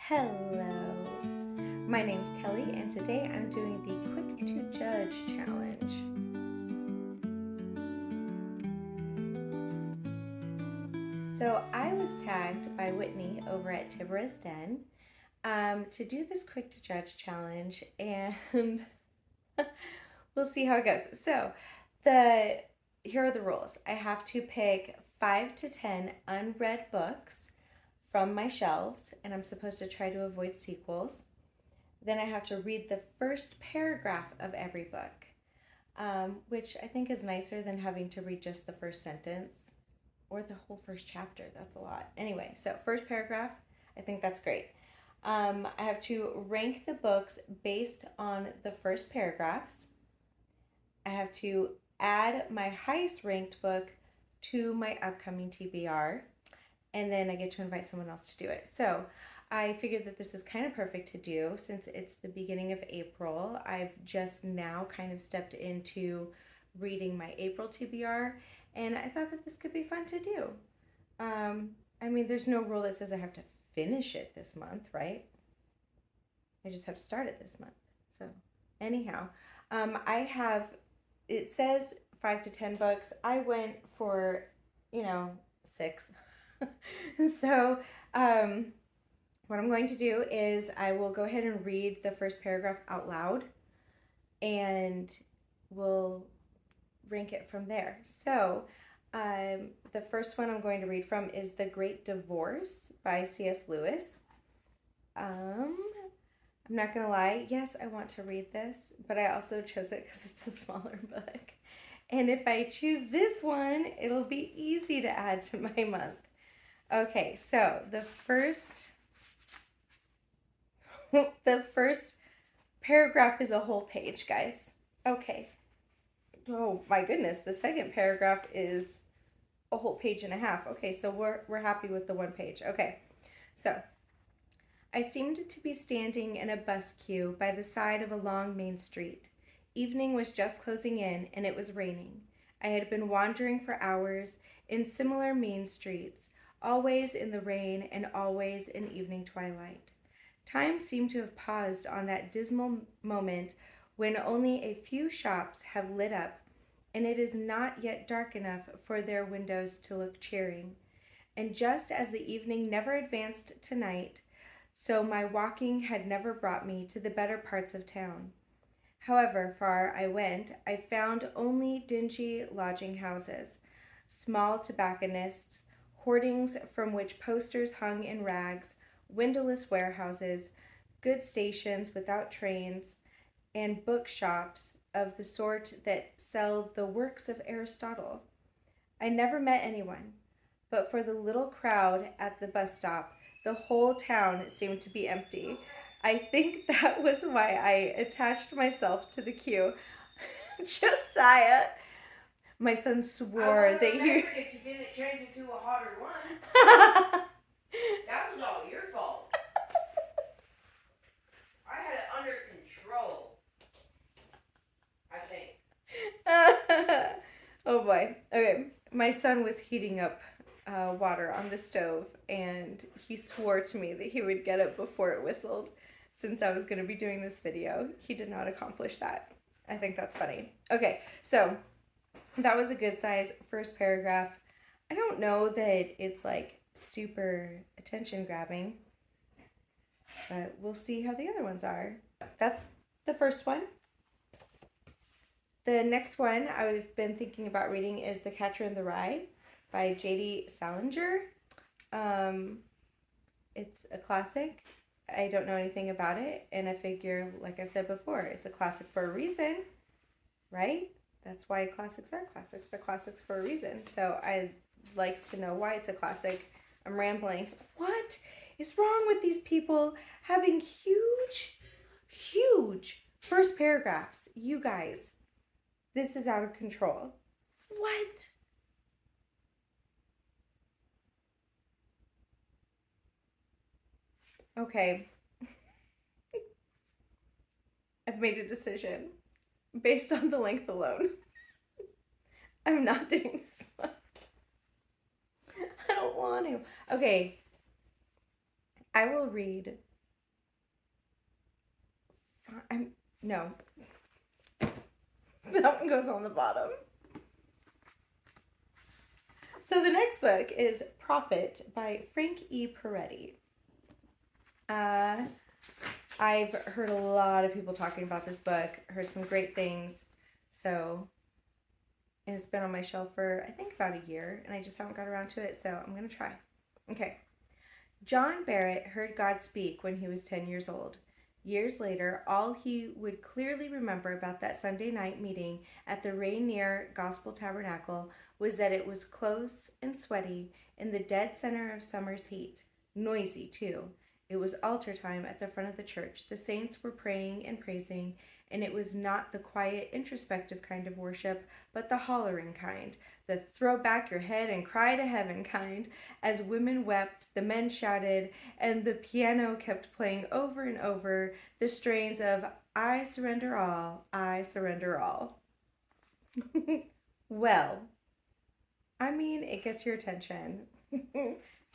Hello, my name's Kelly and today I'm doing the Quick to Judge challenge. So I was tagged by Whitney over at Tibbera's Den to do this Quick to Judge challenge, and we'll see how it goes. So here are the rules. I have to pick 5 to 10 unread books from my shelves, and I'm supposed to try to avoid sequels. Then I have to read the first paragraph of every book, which I think is nicer than having to read just the first sentence or the whole first chapter. That's a lot. Anyway, so first paragraph, I think that's great. I have to rank the books based on the first paragraphs. I have to add my highest ranked book to my upcoming TBR. And then I get to invite someone else to do it. So I figured that this is kind of perfect to do since it's the beginning of April. I've just now kind of stepped into reading my April TBR, and I thought that this could be fun to do. I mean, there's no rule that says I have to finish it this month, right? I just have to start it this month. So anyhow, it says 5 to 10 books. I went for, 6. So what I'm going to do is I will go ahead and read the first paragraph out loud and we'll rank it from there. So the first one I'm going to read from is The Great Divorce by C.S. Lewis. I'm not going to lie, yes, I want to read this, but I also chose it because it's a smaller book. And if I choose this one, it'll be easy to add to my month. Okay, so the first paragraph is a whole page, guys. Okay. Oh my goodness, the second paragraph is a whole page and a half. Okay, so we're happy with the one page. Okay, so I seemed to be standing in a bus queue by the side of a long main street. Evening was just closing in, and it was raining. I had been wandering for hours in similar main streets, always in the rain and always in evening twilight. Time seemed to have paused on that dismal moment when only a few shops have lit up, and it is not yet dark enough for their windows to look cheering. And just as the evening never advanced to night, so my walking had never brought me to the better parts of town. However far I went, I found only dingy lodging houses, small tobacconists, hoardings from which posters hung in rags, windowless warehouses, good stations without trains, and bookshops of the sort that sell the works of Aristotle. I never met anyone, but for the little crowd at the bus stop, the whole town seemed to be empty. I think that was why I attached myself to the queue. Josiah, my son swore that if you didn't change it to a hotter one. That was all your fault. I had it under control, I think. Oh boy. Okay, my son was heating up water on the stove, and he swore to me that he would get it before it whistled since I was going to be doing this video. He did not accomplish that. I think that's funny. Okay, so that was a good size first paragraph. I don't know that it's like super attention grabbing, but we'll see how the other ones are. That's the first one. The next one I've been thinking about reading is The Catcher in the Rye by J.D. Salinger. It's a classic. I don't know anything about it, and I figure, like I said before, it's a classic for a reason, right? That's why classics are classics. They're classics for a reason. So I'd like to know why it's a classic. I'm rambling. What is wrong with these people having huge first paragraphs? You guys, this is out of control. What? Okay. I've made a decision based on the length alone. I'm not doing this one. I don't want to. Okay. I will read No. That one goes on the bottom. So the next book is Prophet by Frank E. Peretti. I've heard a lot of people talking about this book, heard some great things, so it's been on my shelf for, I think, about a year, and I just haven't got around to it, so I'm going to try. Okay. John Barrett heard God speak when he was 10 years old. Years later, all he would clearly remember about that Sunday night meeting at the Rainier Gospel Tabernacle was that it was close and sweaty in the dead center of summer's heat. Noisy, too. It was altar time at the front of the church. The saints were praying and praising, and it was not the quiet, introspective kind of worship, but the hollering kind, the throw back your head and cry to heaven kind. As women wept, the men shouted, and the piano kept playing over and over the strains of I Surrender All, I Surrender All. Well, I mean, it gets your attention.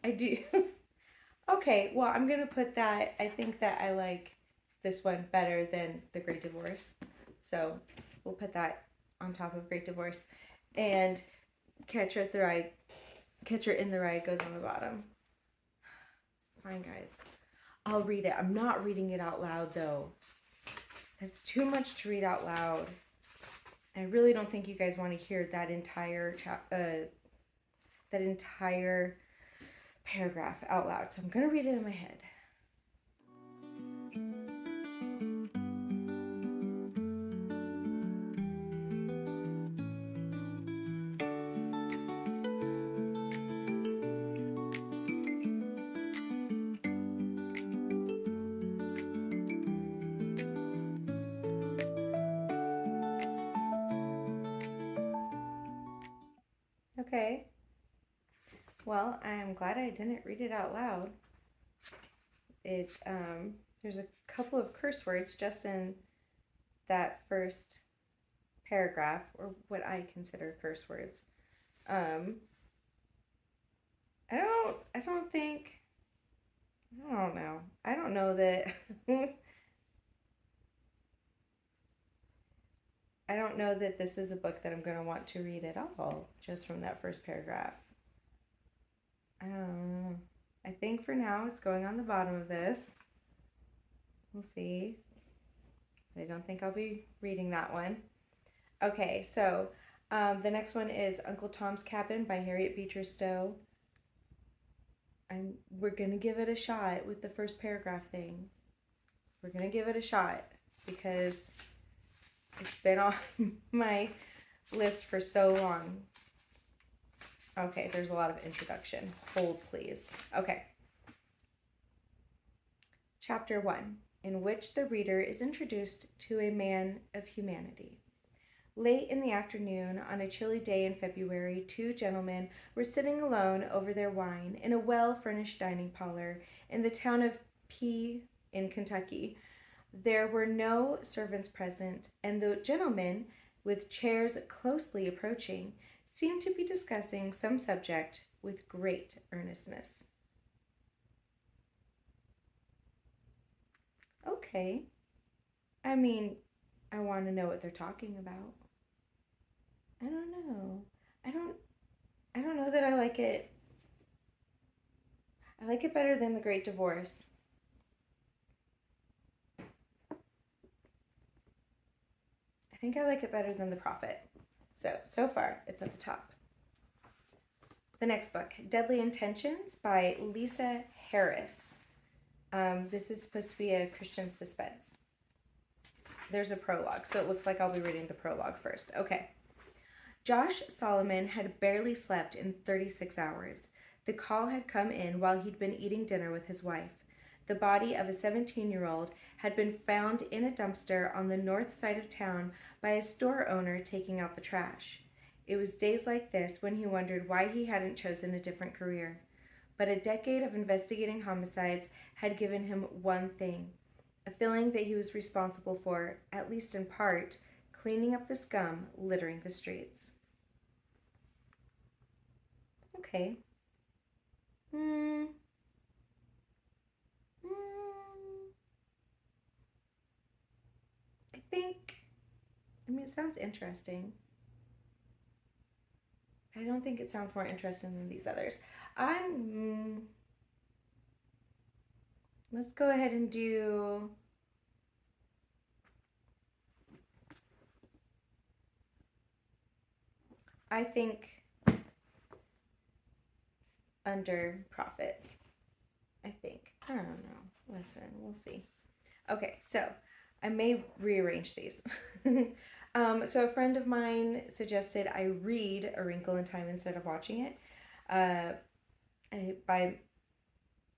I do. Okay, well, I'm going to put that, I think that I like this one better than The Great Divorce. So we'll put that on top of Great Divorce. And Catcher in the Rye goes on the bottom. Fine, guys. I'll read it. I'm not reading it out loud, though. That's too much to read out loud. I really don't think you guys want to hear that entire paragraph out loud. So I'm going to read it in my head. Okay. Well, I'm glad I didn't read it out loud. There's a couple of curse words just in that first paragraph, or what I consider curse words. I don't know that I don't know that this is a book that I'm going to want to read at all, just from that first paragraph. I don't know. I think for now it's going on the bottom of this. We'll see. I don't think I'll be reading that one. Okay, so the next one is Uncle Tom's Cabin by Harriet Beecher Stowe. We're going to give it a shot with the first paragraph thing. We're going to give it a shot because it's been on my list for so long. Okay, there's a lot of introduction. Hold, please. Okay. Chapter 1, in which the reader is introduced to a man of humanity. Late in the afternoon, on a chilly day in February, two gentlemen were sitting alone over their wine in a well-furnished dining parlor in the town of P in Kentucky. There were no servants present, and the gentlemen, with chairs closely approaching, seemed to be discussing some subject with great earnestness. Okay. I mean, I want to know what they're talking about. I don't know. I don't know that I like it. I like it better than The Great Divorce. I think I like it better than The Prophet. So far, it's at the top. The next book, Deadly Intentions by Lisa Harris. This is supposed to be a Christian suspense. There's a prologue, so it looks like I'll be reading the prologue first. Okay. Josh Solomon had barely slept in 36 hours. The call had come in while he'd been eating dinner with his wife. The body of a 17-year-old had been found in a dumpster on the north side of town by a store owner taking out the trash. It was days like this when he wondered why he hadn't chosen a different career. But a decade of investigating homicides had given him one thing, a feeling that he was responsible for, at least in part, cleaning up the scum littering the streets. Okay. think, I mean, it sounds interesting. I don't think it sounds more interesting than these others. Let's go ahead and do, I think, under profit. I think. I don't know. Listen, we'll see. Okay, so I may rearrange these. So a friend of mine suggested I read A Wrinkle in Time instead of watching it, by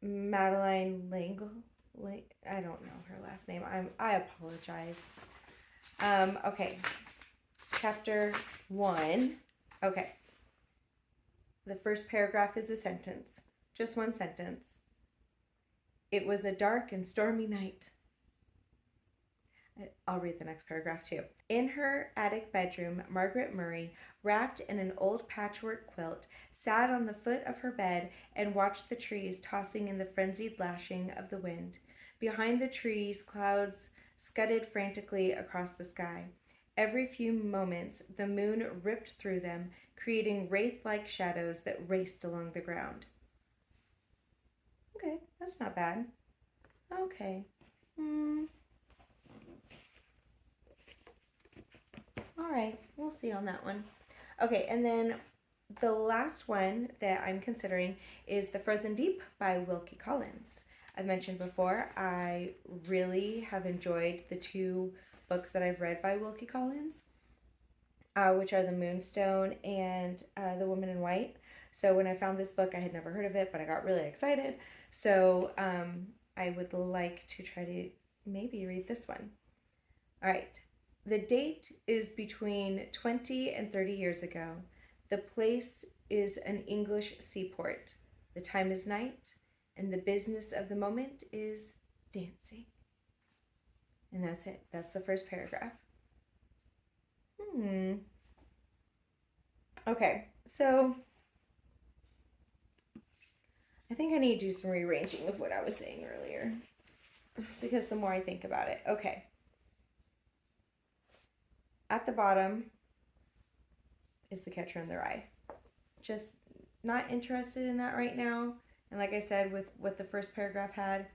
Madeleine Langle. I don't know her last name. I apologize. Okay, chapter 1. Okay. The first paragraph is a sentence. Just one sentence. It was a dark and stormy night. I'll read the next paragraph too. In her attic bedroom, Margaret Murray, wrapped in an old patchwork quilt, sat on the foot of her bed and watched the trees tossing in the frenzied lashing of the wind. Behind the trees, clouds scudded frantically across the sky. Every few moments, the moon ripped through them, creating wraith-like shadows that raced along the ground. Okay, that's not bad. Okay. All right, we'll see on that one. Okay, and then the last one that I'm considering is The Frozen Deep by Wilkie Collins. I've mentioned before, I really have enjoyed the 2 books that I've read by Wilkie Collins, which are The Moonstone and The Woman in White. So when I found this book, I had never heard of it, but I got really excited. So I would like to try to maybe read this one. All right. The date is between 20 and 30 years ago. The place is an English seaport. The time is night, and the business of the moment is dancing. And that's it. That's the first paragraph. Okay, so I think I need to do some rearranging of what I was saying earlier, because the more I think about it. Okay. At the bottom is The Catcher in the Rye. Just not interested in that right now. And like I said, with what the first paragraph had,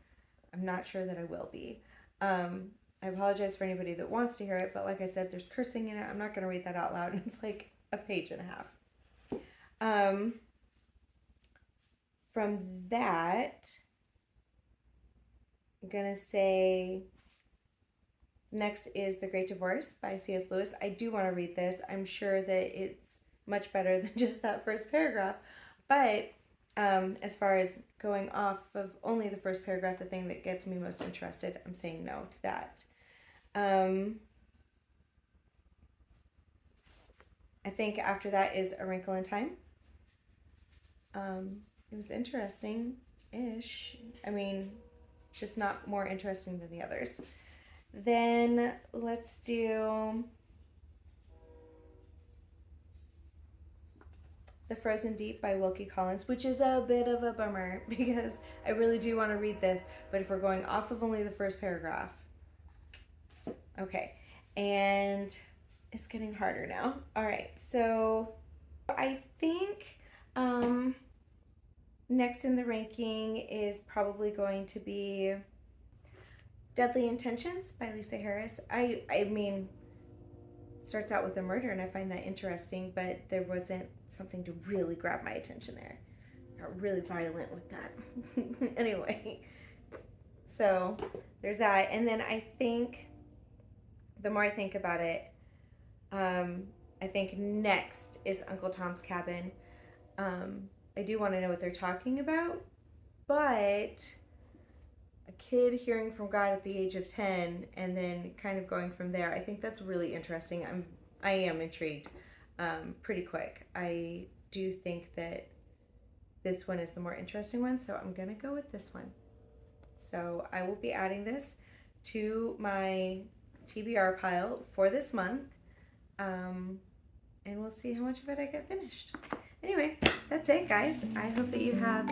I'm not sure that I will be. I apologize for anybody that wants to hear it, but like I said, there's cursing in it. I'm not going to read that out loud. It's like a page and a half. From that, I'm going to say next is The Great Divorce by C.S. Lewis. I do want to read this. I'm sure that it's much better than just that first paragraph. But as far as going off of only the first paragraph, the thing that gets me most interested, I'm saying no to that. I think after that is A Wrinkle in Time. It was interesting-ish. I mean, just not more interesting than the others. Then let's do The Frozen Deep by Wilkie Collins, which is a bit of a bummer because I really do want to read this, but if we're going off of only the first paragraph. Okay, and it's getting harder now. All right, so I think next in the ranking is probably going to be Deadly Intentions by Lisa Harris. I mean, it starts out with a murder and I find that interesting, but there wasn't something to really grab my attention there. Got really violent with that. Anyway, so there's that. And then I think, the more I think about it, I think next is Uncle Tom's Cabin. I do want to know what they're talking about, but a kid hearing from God at the age of 10 and then kind of going from there, I think that's really interesting. I am intrigued pretty quick. I do think that this one is the more interesting one, so I'm going to go with this one. So I will be adding this to my TBR pile for this month, and we'll see how much of it I get finished. Anyway, that's it, guys. I hope that you have